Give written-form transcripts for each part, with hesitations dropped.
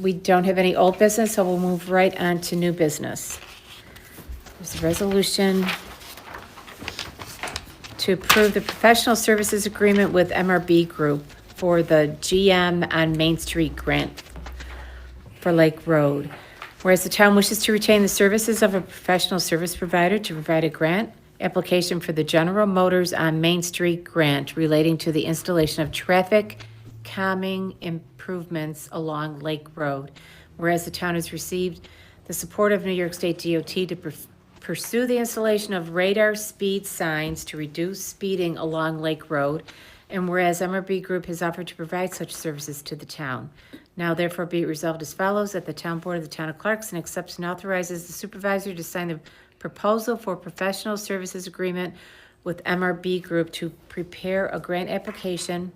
we don't have any old business, so we'll move right on to new business. There's a resolution to approve the professional services agreement with MRB Group for the GM on Main Street grant for Lake Road. Whereas the town wishes to retain the services of a professional service provider to provide a grant application for the General Motors on Main Street grant relating to the installation of traffic calming improvements along Lake Road. Whereas the town has received the support of New York State DOT to pursue the installation of radar speed signs to reduce speeding along Lake Road. And whereas MRB Group has offered to provide such services to the town. Now therefore be it resolved as follows, that the town board of the town of Clarkson accepts and authorizes the supervisor to sign the proposal for professional services agreement with MRB Group to prepare a grant application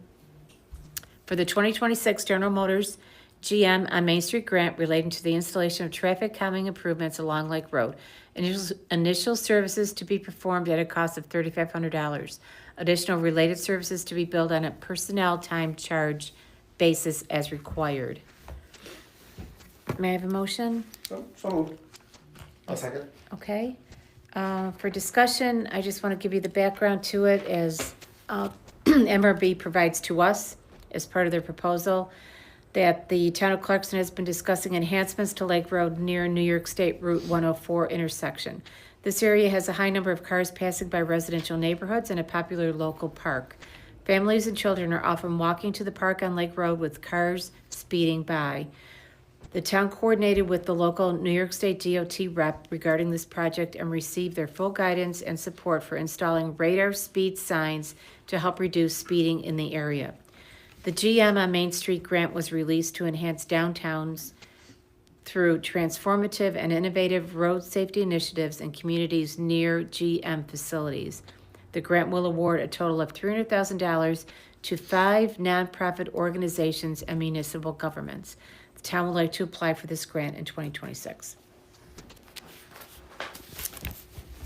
for the 2026 General Motors GM on Main Street grant relating to the installation of traffic calming improvements along Lake Road. Initial services to be performed at a cost of $3,500. Additional related services to be billed on a personnel time charge basis as required. May I have a motion? So moved. I'll second. Okay. For discussion, I just want to give you the background to it as MRB provides to us as part of their proposal that the town of Clarkson has been discussing enhancements to Lake Road near New York State Route 104 intersection. This area has a high number of cars passing by residential neighborhoods and a popular local park. Families and children are often walking to the park on Lake Road with cars speeding by. The town coordinated with the local New York State DOT rep regarding this project and received their full guidance and support for installing radar speed signs to help reduce speeding in the area. The GM on Main Street grant was released to enhance downtowns through transformative and innovative road safety initiatives in communities near GM facilities. The grant will award a total of $300,000 to 5 nonprofit organizations and municipal governments. The town would like to apply for this grant in 2026.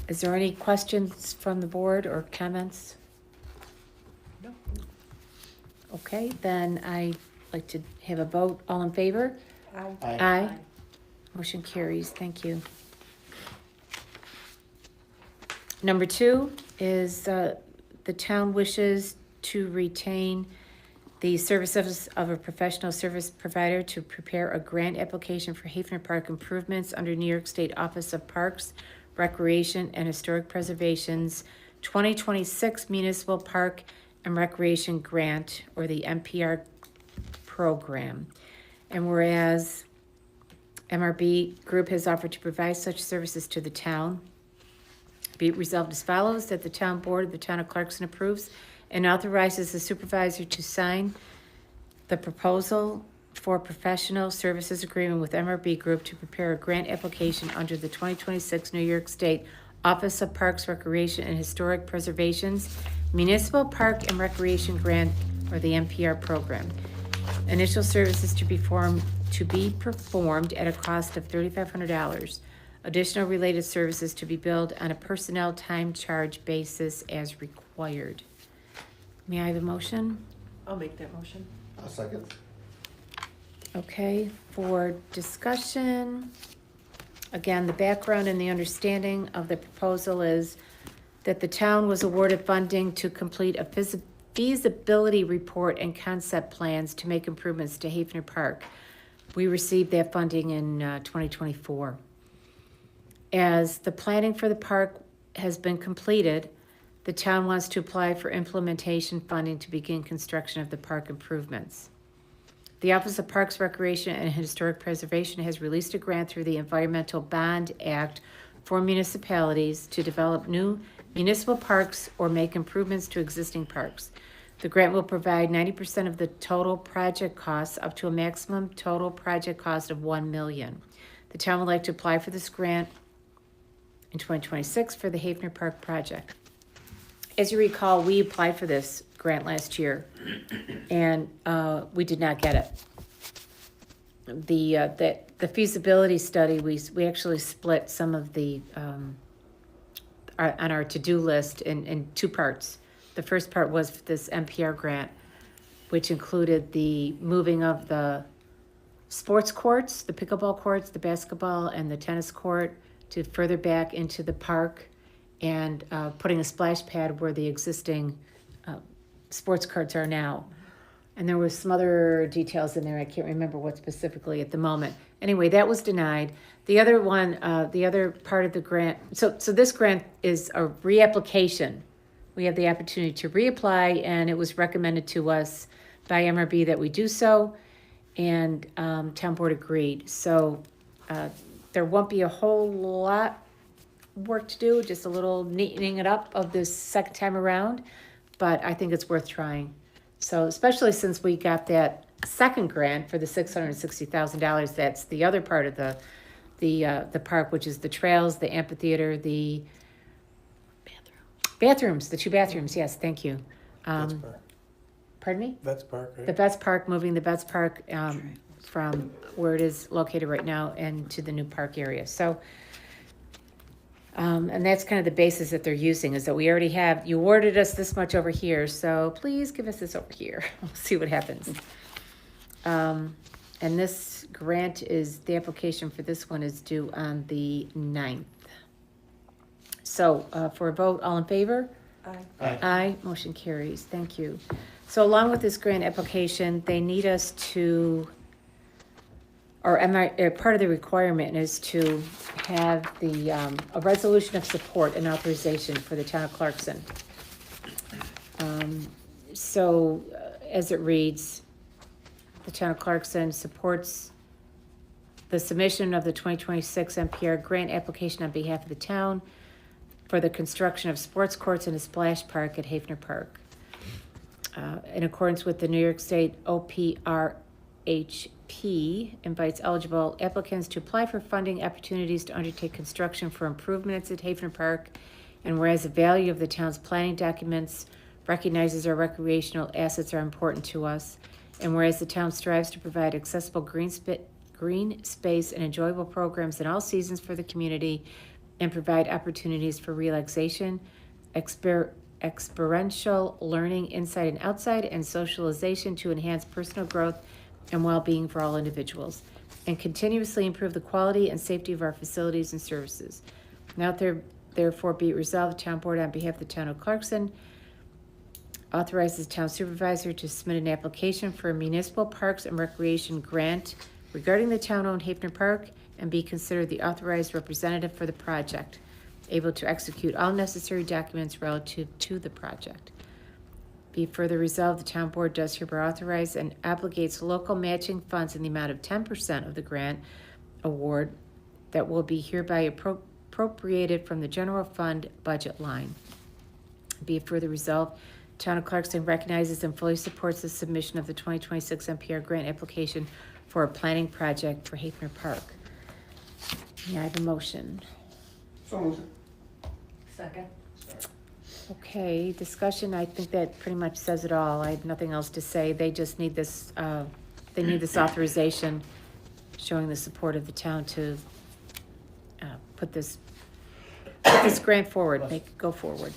Is there any questions from the board or comments? No. Okay, then I'd like to have a vote. All in favor? Aye. Aye. Motion carries. Thank you. Number 2 is the town wishes to retain the services of a professional service provider to prepare a grant application for Hafner Park improvements under New York State Office of Parks, Recreation, and Historic Preservation's 2026 Municipal Park and Recreation Grant, or the MPR program. And whereas MRB Group has offered to provide such services to the town, be it resolved as follows, that the town board of the town of Clarkson approves and authorizes the supervisor to sign the proposal for professional services agreement with MRB Group to prepare a grant application under the 2026 New York State Office of Parks, Recreation, and Historic Preservation's Municipal Park and Recreation Grant, or the MPR program. Initial services to be performed at a cost of $3,500. Additional related services to be billed on a personnel time charge basis as required. May I have a motion? I'll make that motion. I'll second. Okay, for discussion, again, the background and the understanding of the proposal is that the town was awarded funding to complete a feasibility report and concept plans to make improvements to Hafner Park. We received that funding in 2024. As the planning for the park has been completed, the town wants to apply for implementation funding to begin construction of the park improvements. The Office of Parks, Recreation, and Historic Preservation has released a grant through the Environmental Bond Act for municipalities to develop new municipal parks or make improvements to existing parks. The grant will provide 90% of the total project costs up to a maximum total project cost of $1 million. The town would like to apply for this grant in 2026 for the Hafner Park project. As you recall, we applied for this grant last year, and we did not get it. The feasibility study, we actually split some of the on our to-do list in 2 parts. The first part was this MPR grant, which included the moving of the sports courts, the pickleball courts, the basketball, and the tennis court to further back into the park, and putting a splash pad where the existing sports courts are now. And there was some other details in there. I can't remember what specifically at the moment. Anyway, that was denied. The other one, the other part of the grant, so this grant is a reapplication. We have the opportunity to reapply, and it was recommended to us by MRB that we do so, and town board agreed. So there won't be a whole lot work to do, just a little neatening it up of this second time around, but I think it's worth trying. So especially since we got that second grant for the $660,000, that's the other part of the park, which is the trails, the amphitheater, the bathrooms, the 2 bathrooms. Yes, thank you. That's park. Pardon me? That's park, right? The Betts Park, moving the Betts Park from where it is located right now and to the new park area. So, and that's kind of the basis that they're using, is that we already have, you awarded us this much over here, so please give us this over here. We'll see what happens. And this grant is, the application for this one is due on the 9th. So for a vote, all in favor? Aye. Aye, motion carries. Thank you. So along with this grant application, they need us to, or part of the requirement is to have the, a resolution of support and authorization for the town of Clarkson. So as it reads, the town of Clarkson supports the submission of the 2026 NPR grant application on behalf of the town for the construction of sports courts and a splash park at Hafner Park. In accordance with the New York State OPRHP, invites eligible applicants to apply for funding opportunities to undertake construction for improvements at Hafner Park, and whereas the value of the town's planning documents recognizes our recreational assets are important to us, and whereas the town strives to provide accessible green space and enjoyable programs in all seasons for the community, and provide opportunities for relaxation, experiential learning inside and outside, and socialization to enhance personal growth and well-being for all individuals, and continuously improve the quality and safety of our facilities and services. Now therefore be it resolved, the town board on behalf of the town of Clarkson authorizes the town supervisor to submit an application for a municipal parks and recreation grant regarding the town-owned Hafner Park, and be considered the authorized representative for the project, able to execute all necessary documents relative to the project. Be further resolved, the town board does hereby authorize and obligates local matching funds in the amount of 10% of the grant award that will be hereby appropriated from the general fund budget line. Be it further resolved, town of Clarkson recognizes and fully supports the submission of the 2026 NPR grant application for a planning project for Hafner Park. May I have a motion? So moved. Second. Okay, discussion, I think that pretty much says it all. I have nothing else to say. They just need this, they need this authorization showing the support of the town to put this grant forward, go forward.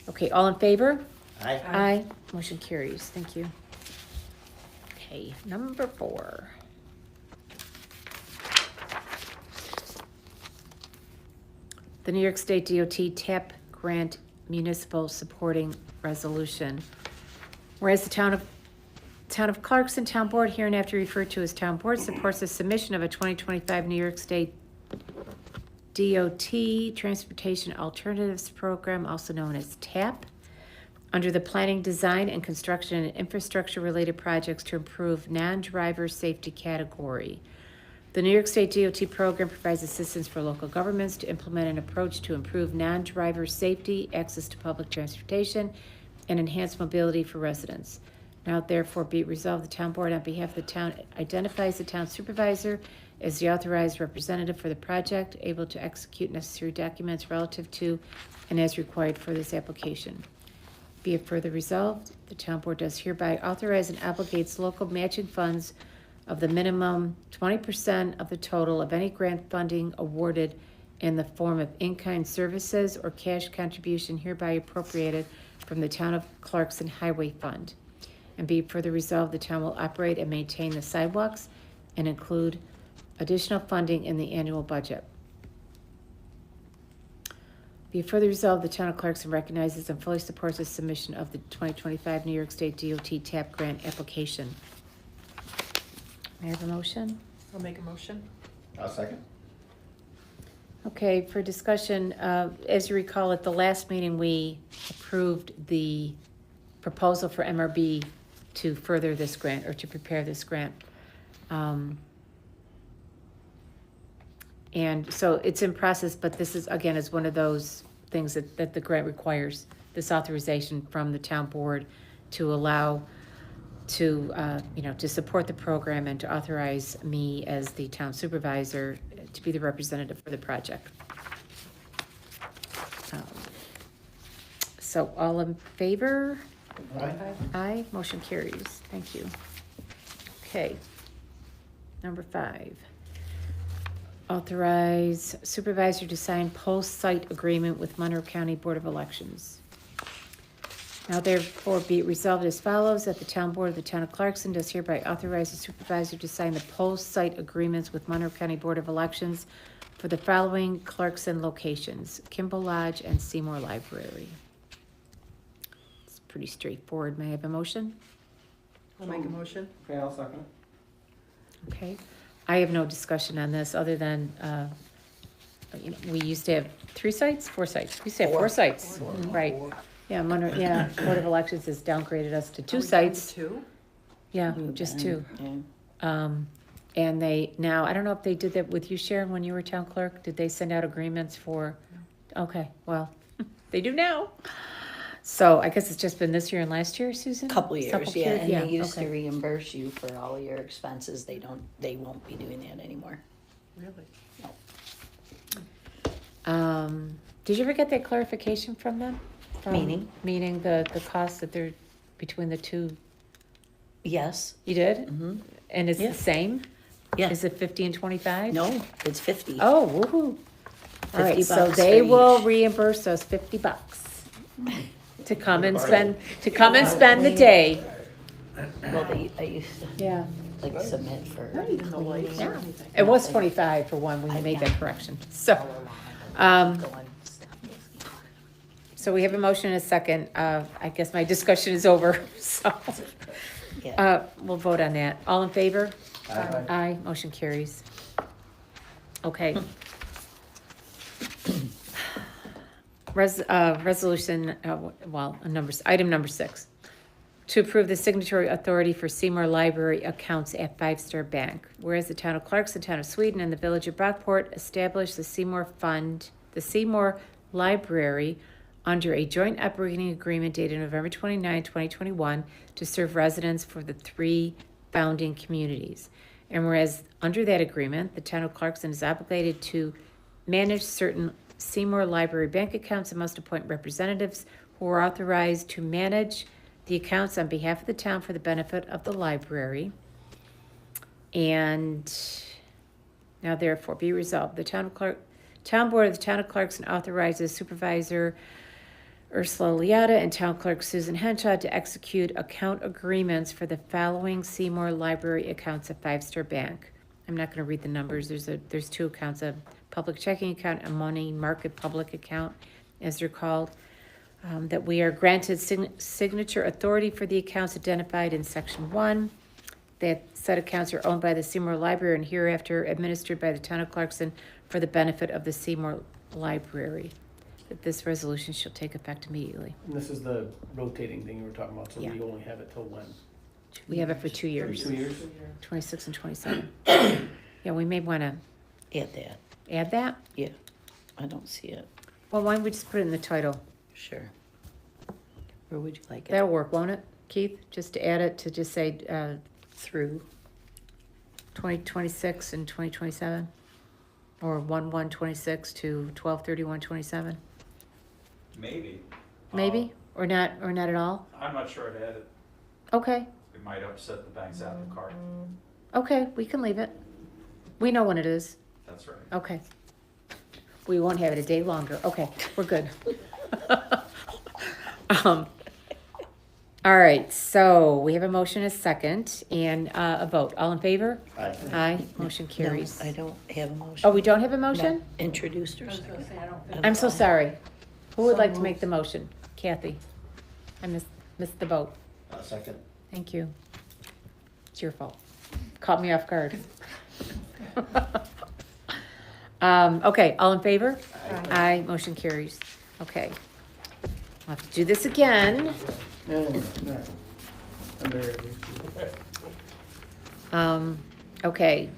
Okay, all in favor? Aye. Aye. Motion carries. Thank you. Okay, number 4. The New York State DOT TAP Grant Municipal Supporting Resolution. Whereas the town of Clarkson Town Board, hereinafter referred to as Town Board, supports the submission of a 2025 New York State DOT Transportation Alternatives Program, also known as TAP, under the Planning, Design, and Construction and Infrastructure-related projects to improve non-driver safety category. The New York State DOT program provides assistance for local governments to implement an approach to improve non-driver safety, access to public transportation, and enhance mobility for residents. Now therefore be it resolved, the town board on behalf of the town identifies the town supervisor as the authorized representative for the project, able to execute necessary documents relative to and as required for this application. Be it further resolved, the town board does hereby authorize and obligates local matching funds of the minimum 20% of the total of any grant funding awarded in the form of in-kind services or cash contribution hereby appropriated from the town of Clarkson Highway Fund. And be it further resolved, the town will operate and maintain the sidewalks and include additional funding in the annual budget. Be it further resolved, the town of Clarkson recognizes and fully supports the submission of the 2025 New York State DOT TAP grant application. May I have a motion? I'll make a motion. I'll second. Okay, for discussion, as you recall, at the last meeting, we approved the proposal for MRB to further this grant, or to prepare this grant. And so it's in process, but this is, again, is one of those things that the grant requires, this authorization from the town board to allow to, to support the program and to authorize me as the town supervisor to be the representative for the project. So all in favor? Aye. Aye, motion carries. Thank you. Okay. Number 5. Authorize supervisor to sign post-site agreement with Monroe County Board of Elections. Now therefore be it resolved as follows, that the town board of the town of Clarkson does hereby authorize the supervisor to sign the post-site agreements with Monroe County Board of Elections for the following Clarkson locations: Kimball Lodge and Seymour Library. It's pretty straightforward. May I have a motion? I'll make a motion. Okay, I'll second. Okay. I have no discussion on this, other than, we used to have 4 sites? We used to have 4 sites. Right. Yeah, Board of Elections has downgraded us to 2 Are we down to sites. 2? Yeah, just 2. Yeah. And they, now, I don't know if they did that with you, Sharon, when you were town clerk. Did they send out agreements for? Okay, well, they do now. So I guess it's just been this year and last year, Susan? Couple years, yeah, and they used to okay. reimburse you for all your expenses. They won't be doing that anymore. Really? Did you ever get that clarification from them? Meaning? Meaning the cost that they're between the 2. Yes. You did? Mm-hmm. And it's Yeah. the same? Yeah. Is it 50 and 25? No, it's 50. Oh, woohoo. All right, 50 so bucks they for will each. reimburse us $50 to come and spend the day. Well, I used to Yeah. like submit for. No lights or Yeah. anything. It was 25 for one when you made that correction. So, so we have a motion and a second. I guess my discussion is over, so, Yeah. we'll vote on that. All in favor? Aye. Aye, motion carries. Okay. Resolution, item number 6. To approve the signatory authority for Seymour Library accounts at Five Star Bank. Whereas the town of Clarkson, town of Sweden, and the village of Brockport established the Seymour Library under a joint operating agreement dated November 29, 2021, to serve residents for the 3 founding communities. And whereas under that agreement, the town of Clarkson is obligated to manage certain Seymour Library bank accounts and must appoint representatives who are authorized to manage the accounts on behalf of the town for the benefit of the library. And now therefore be resolved, the town board of the town of Clarkson authorizes Supervisor Ursula Liotta and Town Clerk Susan Henshaw to execute account agreements for the following Seymour Library accounts at Five Star Bank. I'm not gonna read the numbers, there's 2 accounts, a public checking account, a money market public account, as they're called. That we are granted signature authority for the accounts identified in section 1. That said accounts are owned by the Seymour Library and hereafter administered by the town of Clarkson for the benefit of the Seymour Library. That this resolution shall take effect immediately. And this is the rotating thing you were talking about, so Yeah. we only have it till when? We have it for 2 years, 2 years? 26 and 27. Yeah, we may wanna Add that. add that. Yeah. I don't see it. Well, why don't we just put it in the title? Sure. Where would you like it? That'll work, won't it, Keith? Just to add it, to just say, Through. 2026 and 2027? Or 1/1/26 to 12/31/27? Maybe. Maybe, or not at all? I'm not sure I'd add it. Okay, It might upset the bank's apple cart. okay, we can leave it. We know when it is. That's right. Okay. We won't have it a day longer. Okay, we're good. All right, so we have a motion, a second, and a vote. All in favor? Aye. Aye, motion No, carries. I don't have a motion. Oh, we don't have a No, motion? introduced or second. I'm so sorry. Who would like to make the motion? Kathy? I missed the vote. I'll second. Thank you. It's your fault. Caught me off guard. Okay, all in favor? Aye, motion carries. Okay. I'll have to do this again. Okay.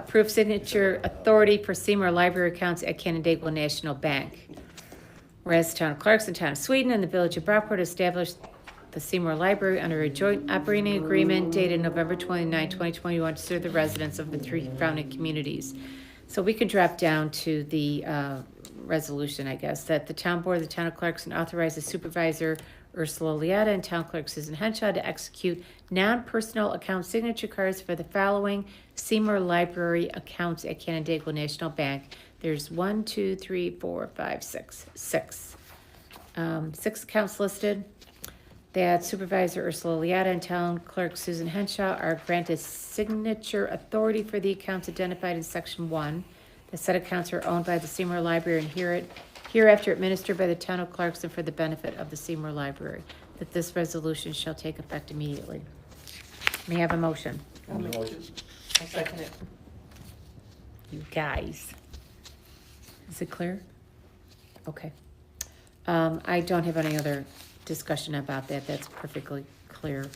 Proof signature authority for Seymour Library accounts at Canandaigua National Bank. Whereas the town of Clarkson, town of Sweden, and the village of Brockport established the Seymour Library under a joint operating agreement dated November 29, 2021 to serve the residents of the three founding communities. So we could drop down to the resolution, I guess, that the town board of the town of Clarkson authorizes supervisor Ursula Liata and town clerk Susan Henshaw to execute non-personal account signature cards for the following Seymour Library accounts at Canandaigua National Bank. There's 1, 2, 3, 4, 5, 6. Six accounts listed. That Supervisor Ursula Liata and Town Clerk Susan Henshaw are granted signature authority for the accounts identified in Section 1. The said accounts are owned by the Seymour Library and hereafter administered by the Town of Clarkson for the benefit of the Seymour Library. That this resolution shall take effect immediately. May I have a motion? Motion. I'll second it. You guys. Is it clear? Okay. I don't have any other discussion about that. That's perfectly clear.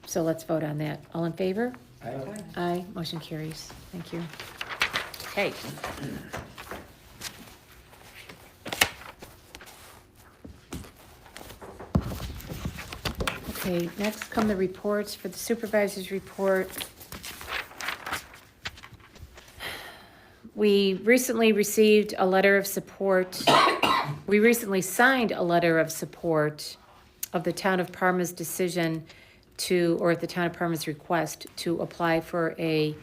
So let's vote on that. All in favor? Aye. Aye, motion carries. Thank you. Okay. Okay, next come the reports. For the supervisor's report, we recently received a letter of support. We recently signed a letter of support of the town of Parma's decision to, or the town of Parma's request to apply for a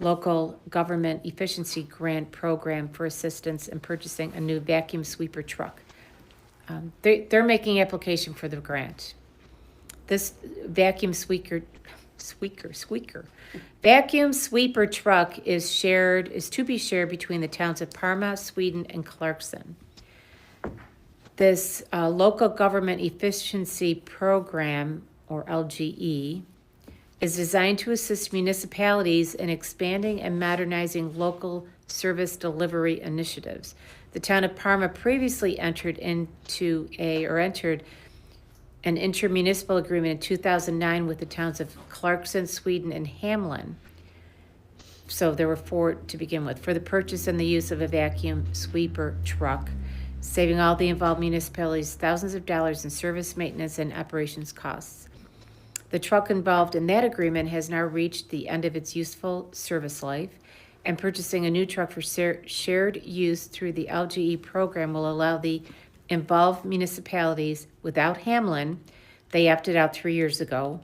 local government efficiency grant program for assistance in purchasing a new vacuum sweeper truck. They're making application for the grant. This vacuum vacuum sweeper truck is to be shared between the towns of Parma, Sweden, and Clarkson. This local government efficiency program, or LGE, is designed to assist municipalities in expanding and modernizing local service delivery initiatives. The town of Parma previously entered an intermunicipal agreement in 2009 with the towns of Clarkson, Sweden, and Hamlin. So there were 4 to begin with, for the purchase and the use of a vacuum sweeper truck, saving all the involved municipalities thousands of dollars in service, maintenance, and operations costs. The truck involved in that agreement has now reached the end of its useful service life, and purchasing a new truck for shared use through the LGE program will allow the involved municipalities, without Hamlin, they opted out 3 years ago,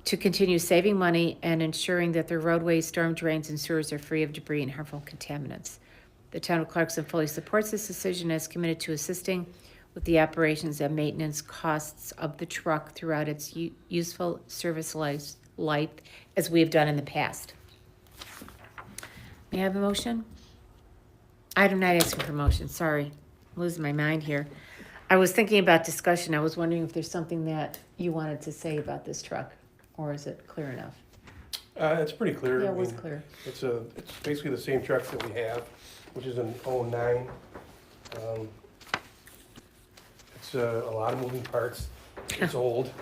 to continue saving money and ensuring that their roadways, storm drains, and sewers are free of debris and harmful contaminants. The town of Clarkson fully supports this decision and is committed to assisting with the operations and maintenance costs of the truck throughout its useful service life, as we have done in the past. May I have a motion? I'm not asking for motion, sorry. I'm losing my mind here. I was thinking about discussion. I was wondering if there's something that you wanted to say about this truck, or is it clear enough? It's pretty clear. Yeah, I it was mean, clear. It's basically the same truck that we have, which is an '09. It's a lot of moving parts. It's old,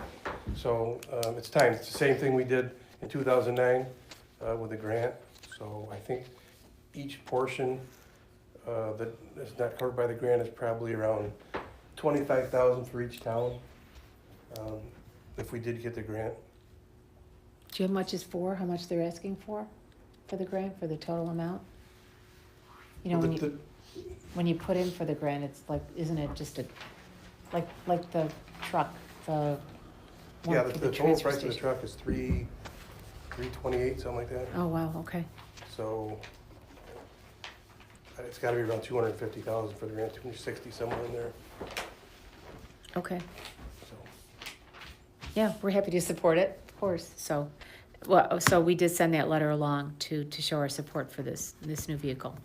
so it's time. It's the same thing we did in 2009 with the grant. So I think each portion that is not covered by the grant is probably around $25,000 for each town, if we did get the grant. Do you have much is for, how much they're asking for the grant, for the total amount? You know, when you put in for the grant, it's like, isn't it just like the truck, the one Yeah, for the the total transfer price of the station? truck is $328, something like that. Oh, wow, okay. So it's gotta be around $250,000 for the grant, $260 somewhere in there, Okay, so. Yeah, we're happy to support it, of course, so, well, so we did send that letter along to show our support for this new vehicle.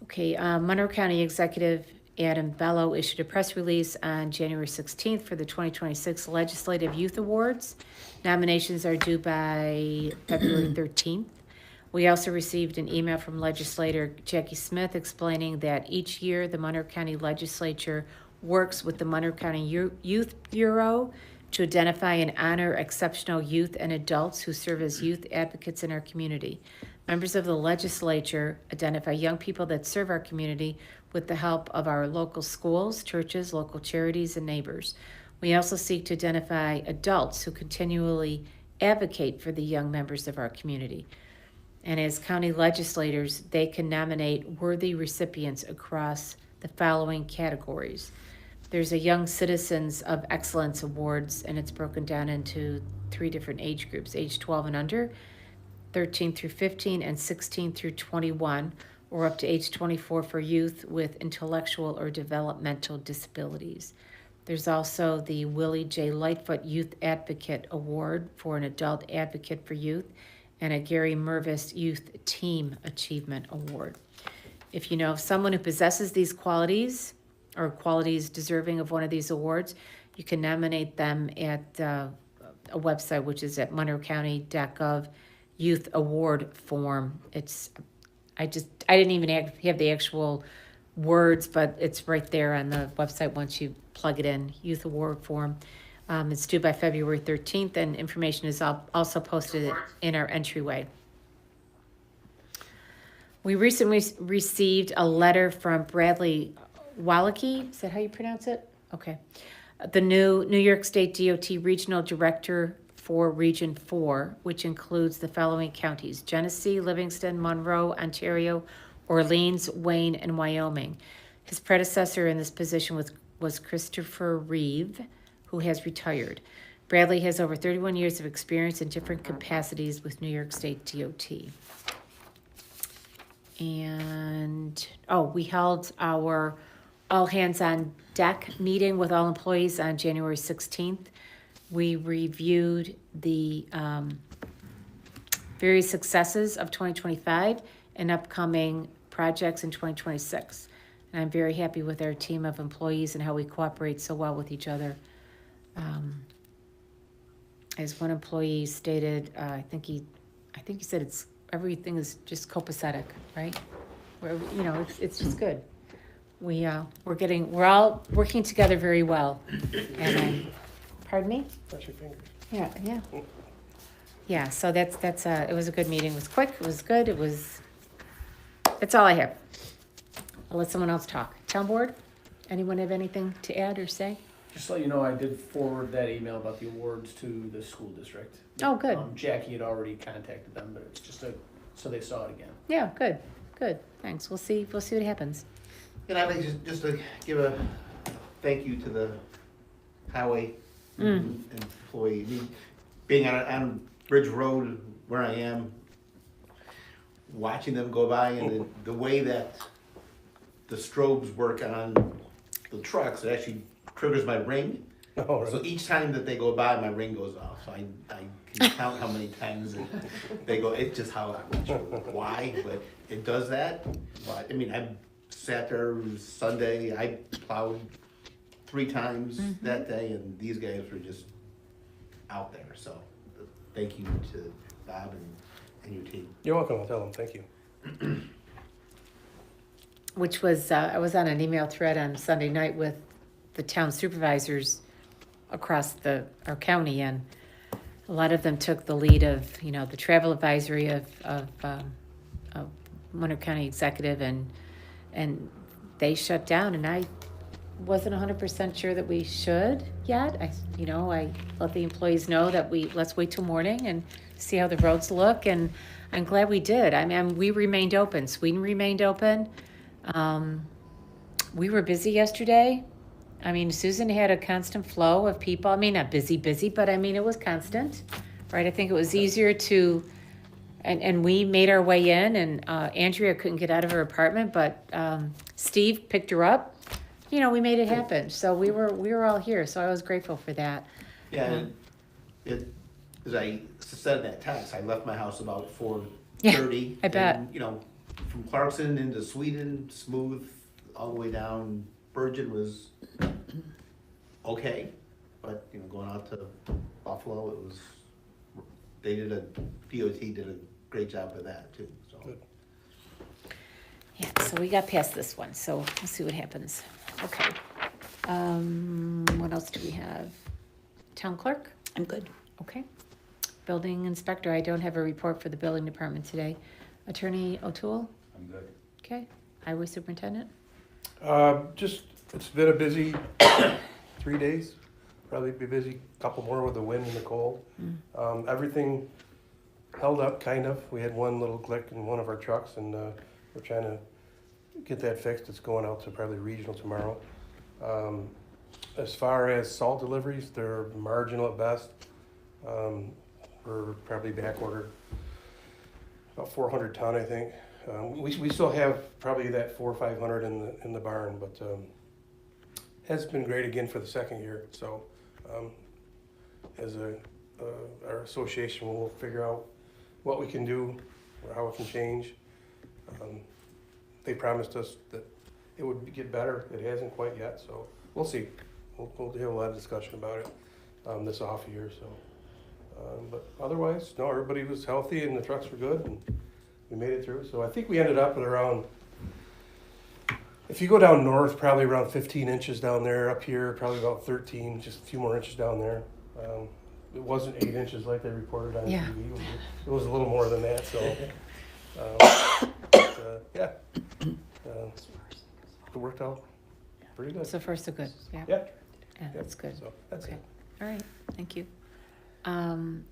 Okay, Monroe County Executive Adam Bello issued a press release on January 16th for the 2026 Legislative Youth Awards. Nominations are due by February 13th. We also received an email from legislator Jackie Smith explaining that each year the Monroe County Legislature works with the Monroe County Youth Bureau to identify and honor exceptional youth and adults who serve as youth advocates in our community. Members of the legislature identify young people that serve our community with the help of our local schools, churches, local charities, and neighbors. We also seek to identify adults who continually advocate for the young members of our community. And as county legislators, they can nominate worthy recipients across the following categories. There's a Young Citizens of Excellence Awards, and it's broken down into 3 different age groups, age 12 and under, 13 through 15, and 16 through 21, or up to age 24 for youth with intellectual or developmental disabilities. There's also the Willie J. Lightfoot Youth Advocate Award for an adult advocate for youth, and a Gary Mervis Youth Team Achievement Award. If you know of someone who possesses these qualities or qualities deserving of one of these awards, you can nominate them at a website, which is at monroecounty.gov Youth Award Form. I didn't even have the actual words, but it's right there on the website once you plug it in, Youth Award Form. It's due by February 13th, and information is also posted in our entryway. We recently received a letter from Bradley Walicki. Is that how you pronounce it? Okay. The new New York State DOT Regional Director for Region 4, which includes the following counties: Genesee, Livingston, Monroe, Ontario, Orleans, Wayne, and Wyoming. His predecessor in this position was Christopher Reeve, who has retired. Bradley has over 31 years of experience in different capacities with New York State DOT. And, we held our all-hands-on-deck meeting with all employees on January 16th. We reviewed the various successes of 2025 and upcoming projects in 2026. And I'm very happy with our team of employees and how we cooperate so well with each other. As one employee stated, I think he said everything is just copacetic, right? Where it's just good. We're all working together very well. And pardon me? Cross your fingers. Yeah. So that's it was a good meeting. It was quick. It was good. That's all I have. I'll let someone else talk. Town board, anyone have anything to add or say? Just to let you know, I did forward that email about the awards to the school district. Oh, good. Jackie had already contacted them, but it's just so they saw it again. Yeah, good. Thanks. We'll see what happens. And I'd like just to give a thank you to the highway employee. I mean, being on Bridge Road where I am, watching them go by and the way that the strobes work on the trucks, it actually triggers my ring. Oh, really? So each time that they go by, my ring goes off. So I can count how many times they go. It's just how I'm not sure why, but it does that. But I mean, I sat there Sunday. I plowed 3 times that day, and these guys were just out there. So thank you to Bob and your team. You're welcome, I'll tell them, thank you. Which was, I was on an email thread on Sunday night with the town supervisors across our county, and a lot of them took the lead of, the travel advisory of Monroe County Executive, and they shut down, and I wasn't 100% sure that we should yet. I let the employees know that let's wait till morning and see how the roads look, and I'm glad we did. I mean, we remained open. Sweden remained open. We were busy yesterday. I mean, Susan had a constant flow of people. I mean, not busy, but I mean, it was constant, right? I think it was easier to, and we made our way in, and Andrea couldn't get out of her apartment, but Steve picked her up you know, we made it happen, so we were all here, so I was grateful for that. Yeah, and as I said in that text, I left my house about 4:30. I bet. And, you know, from Clarkson into Sweden, smooth, all the way down. Bergen was okay, but, you know, going out to Buffalo, it was, DOT did a great job of that too, so. Good. Yeah, so we got past this one, so we'll see what happens. Okay. What else do we have? Town clerk? I'm good. Okay. Building inspector, I don't have a report for the building department today. Attorney O'Toole? I'm good. Okay. Highway superintendent? Just, it's been a busy 3 days, probably be busy, couple more with the wind and the cold. Everything held up, kind of. We had one little click in one of our trucks, and we're trying to get that fixed. It's going out to probably regional tomorrow. As far as salt deliveries, they're marginal at best. We're probably back ordered about 400 ton, I think. We still have probably that 400 or 500 in the barn, but has been great again for the second year. So as our association, we'll figure out what we can do or how it can change. They promised us that it would get better. It hasn't quite yet, so we'll see. We'll have a lot of discussion about it this off year. So, but otherwise, no, everybody was healthy and the trucks were good, and we made it through. So I think we ended up at around, if you go down north, probably around 15 inches down there. Up here, probably about 13, just a few more inches down there. It wasn't 8 inches like they reported on Yeah. TV. It was a little more than that. So, yeah, it worked out pretty good. So far, so good. Yeah. Yeah, Yeah, that's good. so that's Okay. it. All right, thank you.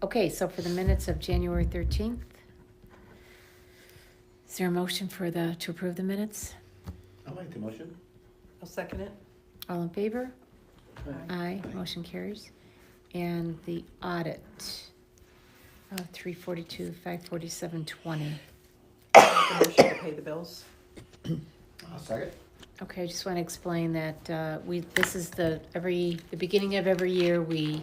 Okay, so for the minutes of January 13th, is there a motion to approve the minutes? I'll make the motion. I'll second it. All in favor? Aye, Aye. motion carries. And the audit of 342, 547.20. Make a motion to pay the bills. I'll second. Okay, I just want to explain that this is the beginning of every year, we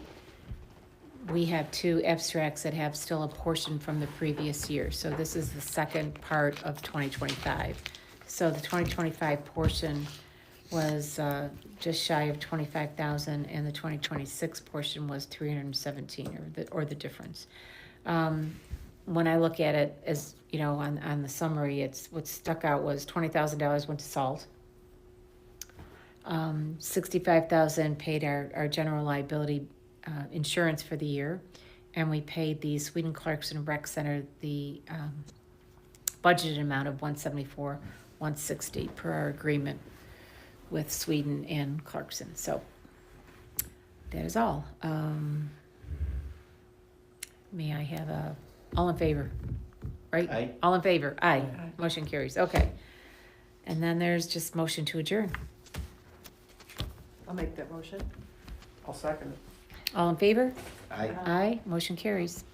have two abstracts that have still a portion from the previous year. So this is the second part of 2025. So the 2025 portion was just shy of 25,000, and the 2026 portion was 317, or the difference. When I look at it, as you know, on the summary, it's what stuck out was $20,000 went to salt. 65,000 paid our general liability insurance for the year, and we paid the Sweden Clarkson Rec Center the budgeted amount of $174,160 per our agreement with Sweden and Clarkson. So that is all. May I have all in favor? Right? Aye. All in favor? Aye. Aye. Motion carries. Okay. And then there's just motion to adjourn. I'll make that motion. I'll second it. All in favor? Aye. Aye. Motion carries.